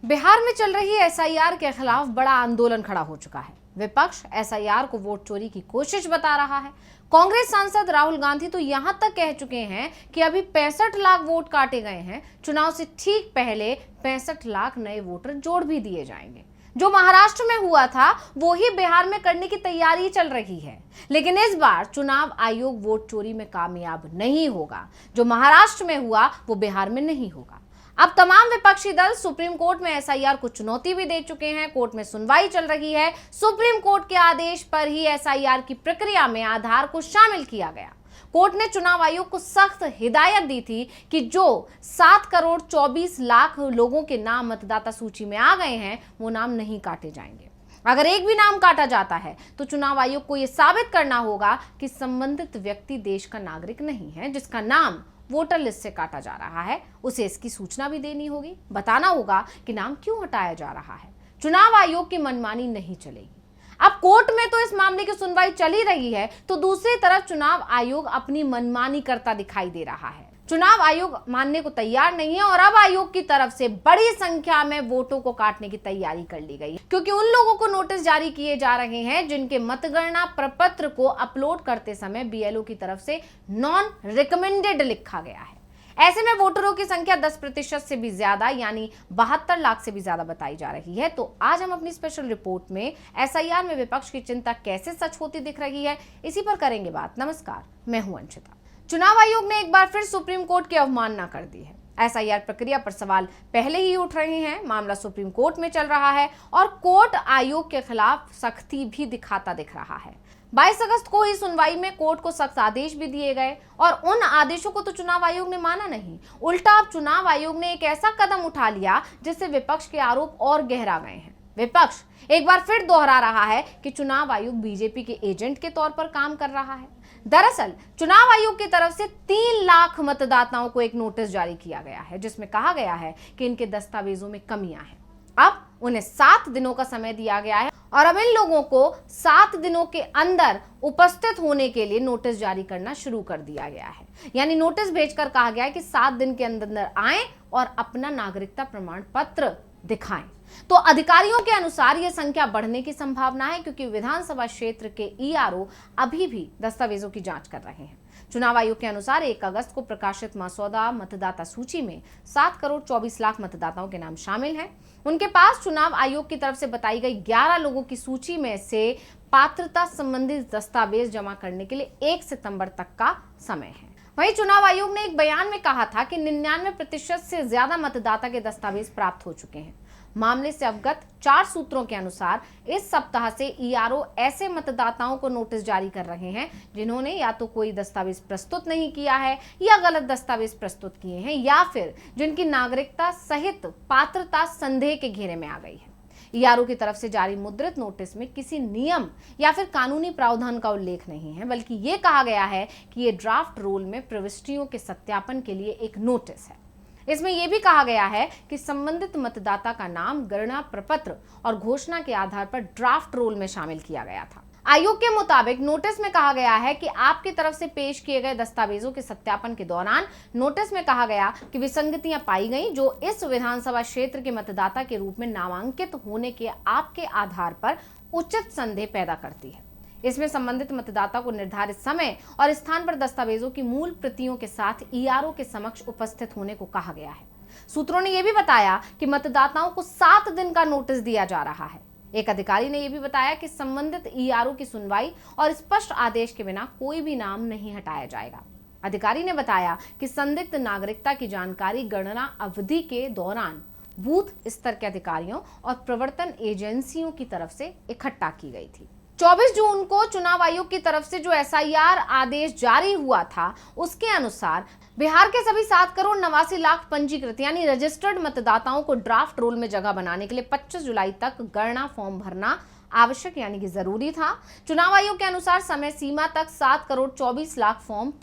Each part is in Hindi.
बिहार में चल रही एसआईआर के खिलाफ बड़ा आंदोलन खड़ा हो चुका है। विपक्ष एसआईआर को वोट चोरी की कोशिश बता रहा है। कांग्रेस सांसद राहुल गांधी तो यहां तक कह चुके हैं कि अभी 65 लाख वोट काटे गए हैं, चुनाव से ठीक पहले 65 लाख नए वोटर जोड़ भी दिए जाएंगे। जो महाराष्ट्र में हुआ था वो ही बिहार में करने की तैयारी चल रही है, लेकिन इस बार चुनाव आयोग वोट चोरी में कामयाब नहीं होगा। जो महाराष्ट्र में हुआ वो बिहार में नहीं होगा। अब तमाम विपक्षी दल सुप्रीम कोर्ट में एसआईआर को चुनौती भी दे चुके हैं। कोर्ट में सुनवाई चल रही है। सुप्रीम कोर्ट के आदेश पर ही एसआईआर की प्रक्रिया में आधार को शामिल किया गया। कोर्ट ने चुनाव आयोग को सख्त हिदायत दी थी कि जो 7 करोड़ 24 लाख लोगों के नाम मतदाता सूची में आ गए हैं वो नाम नहीं काटे जाएंगे। अगर एक भी नाम काटा जाता है तो चुनाव आयोग को यह साबित करना होगा कि संबंधित व्यक्ति देश का नागरिक नहीं है। जिसका नाम वोटर लिस्ट से काटा जा रहा है उसे इसकी सूचना भी देनी होगी, बताना होगा कि नाम क्यों हटाया जा रहा है। चुनाव आयोग की मनमानी नहीं चलेगी। अब कोर्ट में तो इस मामले की सुनवाई चल ही रही है, तो दूसरी तरफ चुनाव आयोग अपनी मनमानी करता दिखाई दे रहा है। चुनाव आयोग मानने को तैयार नहीं है और अब आयोग की तरफ से बड़ी संख्या में वोटों को काटने की तैयारी कर ली गई, क्योंकि उन लोगों को नोटिस जारी किए जा रहे हैं जिनके मतगणना प्रपत्र को अपलोड करते समय बीएलओ की तरफ से नॉन रिकमेंडेड लिखा गया है। ऐसे में वोटरों की संख्या 10% से भी ज्यादा यानी 72 लाख से भी ज्यादा बताई जा रही है। तो आज हम अपनी स्पेशल रिपोर्ट में एसआईआर में विपक्ष की चिंता कैसे सच होती दिख रही है, इसी पर करेंगे बात। नमस्कार, मैं हूं अंशिता। चुनाव आयोग ने एक बार फिर सुप्रीम कोर्ट की अवमानना कर दी है। एसआईआर प्रक्रिया पर सवाल पहले ही उठ रहे हैं। मामला सुप्रीम कोर्ट में चल रहा है और कोर्ट आयोग के खिलाफ सख्ती भी दिखाता दिख रहा है। 22 अगस्त को ही सुनवाई में कोर्ट को सख्त आदेश भी दिए गए और उन आदेशों को तो चुनाव आयोग ने माना नहीं। उल्टा अब चुनाव आयोग ने एक ऐसा कदम उठा लिया जिससे विपक्ष के आरोप और गहरा गए हैं। विपक्ष एक बार फिर दोहरा रहा है कि चुनाव आयोग बीजेपी के एजेंट के तौर पर काम कर रहा है। दरअसल चुनाव आयोग की तरफ से 3 लाख मतदाताओं को एक नोटिस जारी किया गया है जिसमें कहा गया है कि इनके दस्तावेजों में कमियां हैं। अब उन्हें 7 दिनों का समय दिया गया है और अब इन लोगों को 7 दिनों के अंदर उपस्थित होने के लिए नोटिस जारी करना शुरू कर दिया गया है। यानी नोटिस भेजकर कहा गया है कि 7 दिन के अंदर आएं और अपना नागरिकता प्रमाण पत्र दिखाएं। तो अधिकारियों के अनुसार यह संख्या बढ़ने की संभावना है, क्योंकि विधानसभा क्षेत्र के ईआरओ अभी भी दस्तावेजों की जांच कर रहे हैं। चुनाव आयोग के अनुसार 1 अगस्त को प्रकाशित मसौदा मतदाता सूची में 7 करोड़ 24 लाख मतदाताओं के नाम शामिल हैं। उनके पास चुनाव आयोग की तरफ से बताई गई 11 लोगों की सूची में से पात्रता संबंधित दस्तावेज जमा करने के लिए 1 सितंबर तक का समय है। वहीं चुनाव आयोग ने एक बयान में कहा था कि 99% से ज्यादा मतदाता के दस्तावेज प्राप्त हो चुके हैं। मामले से अवगत 4 सूत्रों के अनुसार इस सप्ताह से ईआरओ ऐसे मतदाताओं को नोटिस जारी कर रहे हैं जिन्होंने या तो कोई दस्तावेज प्रस्तुत नहीं किया है या गलत दस्तावेज प्रस्तुत किए हैं या फिर जिनकी नागरिकता सहित पात्रता संदेह के घेरे में आ गई है। ईआरओ की तरफ से जारी मुद्रित नोटिस में किसी नियम या फिर कानूनी प्रावधान का उल्लेख नहीं है, बल्कि ये कहा गया है कि ये ड्राफ्ट रोल में प्रविष्टियों के सत्यापन के लिए एक नोटिस है। इसमें यह भी कहा गया है कि संबंधित मतदाता का नाम गणना प्रपत्र और घोषणा के आधार पर ड्राफ्ट रोल में शामिल किया गया था। आयोग के मुताबिक नोटिस में कहा गया है कि आपकी तरफ से पेश किए गए दस्तावेजों के सत्यापन के दौरान नोटिस में कहा गया कि विसंगतियां पाई गई जो इस विधानसभा क्षेत्र के मतदाता के रूप में नामांकित होने के आपके आधार पर उचित संदेह पैदा करती है। इसमें संबंधित मतदाता को निर्धारित समय और स्थान पर दस्तावेजों की मूल प्रतियों के साथ ईआरओ के समक्ष उपस्थित होने को कहा गया है। सूत्रों ने यह भी बताया कि मतदाताओं को 7 दिन का नोटिस दिया जा रहा है। एक अधिकारी ने यह भी बताया कि संबंधित ईआरओ की सुनवाई और स्पष्ट आदेश के बिना कोई भी नाम नहीं हटाया जाएगा। अधिकारी ने बताया कि संदिग्ध नागरिकता की जानकारी गणना अवधि के दौरान बूथ स्तर के अधिकारियों और प्रवर्तन एजेंसियों की तरफ से इकट्ठा की गई थी। 24 जून को चुनाव आयोग की तरफ से जो एसआईआर आदेश जारी हुआ था उसके अनुसार बिहार के सभी 7 करोड़ 89 लाख पंजीकृत यानी रजिस्टर्ड मतदाताओं को ड्राफ्ट रोल में जगह बनाने के लिए 25 जुलाई तक गणना फॉर्म भरना आवश्यक यानी कि जरूरी था। चुनाव आयोग के अनुसार समय सीमा तक 7 करोड़ 24 लाख फॉर्म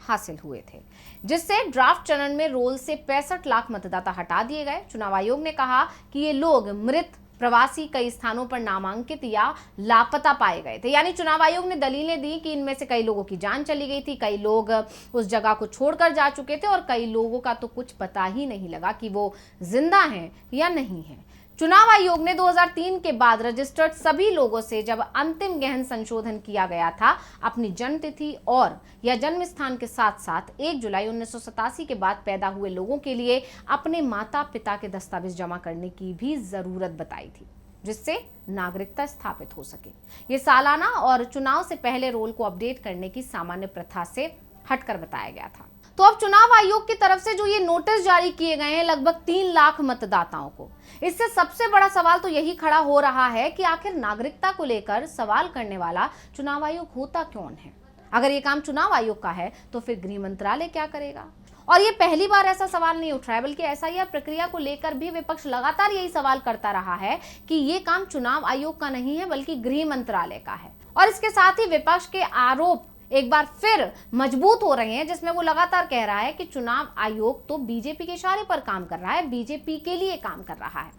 हासिल हुए थे, जिससे ड्राफ्ट चरण में रोल से 65 लाख मतदाता हटा दिए गए। चुनाव आयोग ने कहा कि ये लोग मृत प्रवासी कई स्थानों पर नामांकित या लापता पाए गए थे। यानी चुनाव आयोग ने दलीलें दी कि इनमें से कई लोगों की जान चली गई थी, कई लोग उस जगह को छोड़कर जा चुके थे और कई लोगों का तो कुछ पता ही नहीं लगा कि वो जिंदा हैं या नहीं हैं। चुनाव आयोग ने 2003 के बाद रजिस्टर्ड सभी लोगों से जब अंतिम गहन संशोधन किया गया था, अपनी जन्मतिथि और या जन्म स्थान के साथ साथ 1 जुलाई 1987 के बाद पैदा हुए लोगों के लिए अपने माता पिता के दस्तावेज जमा करने की भी जरूरत बताई थी, जिससे नागरिकता स्थापित हो सके। ये सालाना और चुनाव से पहले रोल को अपडेट करने की सामान्य प्रथा से हटकर बताया गया था। तो अब चुनाव आयोग की तरफ से जो ये नोटिस जारी किए गए हैं लगभग 3 लाख मतदाताओं को, इससे सबसे बड़ा सवाल तो यही खड़ा हो रहा है कि आखिर नागरिकता को लेकर सवाल करने वाला चुनाव आयोग होता कौन है। अगर ये काम चुनाव आयोग का है तो फिर गृह मंत्रालय क्या करेगा। और ये पहली बार ऐसा सवाल नहीं उठ रहा है, बल्कि एसआईआर प्रक्रिया को लेकर भी विपक्ष लगातार यही सवाल करता रहा है कि ये काम चुनाव आयोग का नहीं है बल्कि गृह मंत्रालय का है। और इसके साथ ही विपक्ष के आरोप एक बार फिर मजबूत हो रहे हैं, जिसमें वो लगातार कह रहा है कि चुनाव आयोग तो बीजेपी के इशारे पर काम कर रहा है, बीजेपी के लिए काम कर रहा है।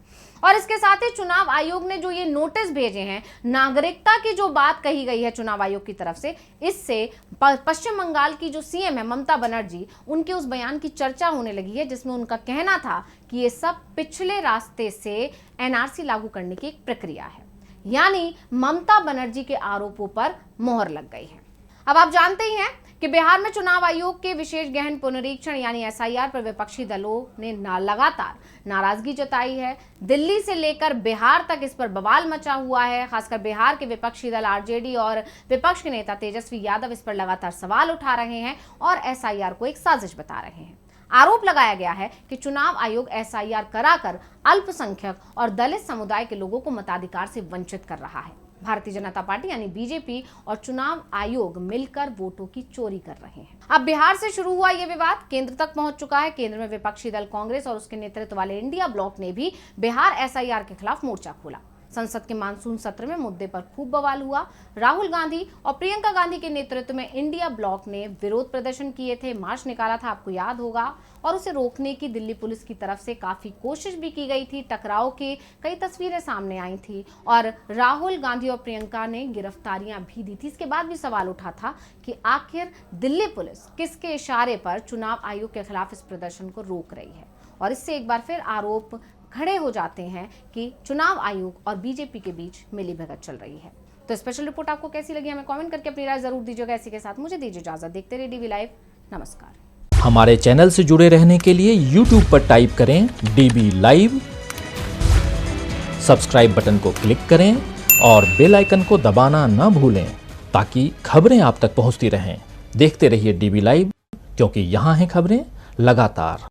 और इसके साथ ही चुनाव आयोग ने जो ये नोटिस भेजे हैं, नागरिकता की जो बात कही गई है चुनाव आयोग की तरफ से, इससे पश्चिम बंगाल की जो सीएम है ममता बनर्जी, उनके उस बयान की चर्चा होने लगी है जिसमें उनका कहना था कि ये सब पिछले रास्ते से एनआरसी लागू करने की एक प्रक्रिया है। यानी ममता बनर्जी के आरोपों पर मोहर लग गई है। अब आप जानते ही हैं कि बिहार में चुनाव आयोग के विशेष गहन पुनरीक्षण यानी एसआईआर पर विपक्षी दलों ने लगातार नाराजगी जताई है। दिल्ली से लेकर बिहार तक इस पर बवाल मचा हुआ है। खासकर बिहार के विपक्षी दल आरजेडी और विपक्ष के नेता तेजस्वी यादव इस पर लगातार सवाल उठा रहे हैं और एसआईआर को एक साजिश बता रहे हैं। आरोप लगाया गया है कि चुनाव आयोग एसआईआर कराकर अल्पसंख्यक और दलित समुदाय के लोगों को मताधिकार से वंचित कर रहा है। भारतीय जनता पार्टी यानी बीजेपी और चुनाव आयोग मिलकर वोटों की चोरी कर रहे हैं। अब बिहार से शुरू हुआ यह विवाद केंद्र तक पहुंच चुका है। केंद्र में विपक्षी दल कांग्रेस और उसके नेतृत्व वाले इंडिया ब्लॉक ने भी बिहार एसआईआर के खिलाफ मोर्चा खोला। संसद के मानसून सत्र में मुद्दे पर खूब बवाल हुआ। राहुल गांधी और प्रियंका गांधी के नेतृत्व में इंडिया ब्लॉक ने विरोध प्रदर्शन किए थे, मार्च निकाला था, आपको याद होगा। और उसे रोकने की दिल्ली पुलिस की तरफ से काफी कोशिश भी की गई थी। टकराव की कई तस्वीरें सामने आई थी और राहुल गांधी और प्रियंका ने गिरफ्तारियां भी दी थी। इसके बाद भी सवाल उठा था कि आखिर दिल्ली पुलिस किसके इशारे पर चुनाव आयोग के खिलाफ इस प्रदर्शन को रोक रही है। और इससे एक बार फिर आरोप खड़े हो जाते हैं कि चुनाव आयोग और बीजेपी के बीच मिलीभगत चल रही है। तो स्पेशल रिपोर्ट आपको कैसी लगी हमें कमेंट करके अपनी राय जरूर दीजिएगा। इसी के साथ मुझे दीजिए इजाजत। देखते रहिए डीबी लाइव। नमस्कार। हमारे चैनल से जुड़े रहने के लिए YouTube पर टाइप करें डीबी लाइव, सब्सक्राइब बटन को क्लिक करें और बेल आइकन को दबाना न भूलें ताकि खबरें आप तक पहुंचती रहें। देखते रहिए डीबी लाइव, क्योंकि यहाँ हैं खबरें लगातार।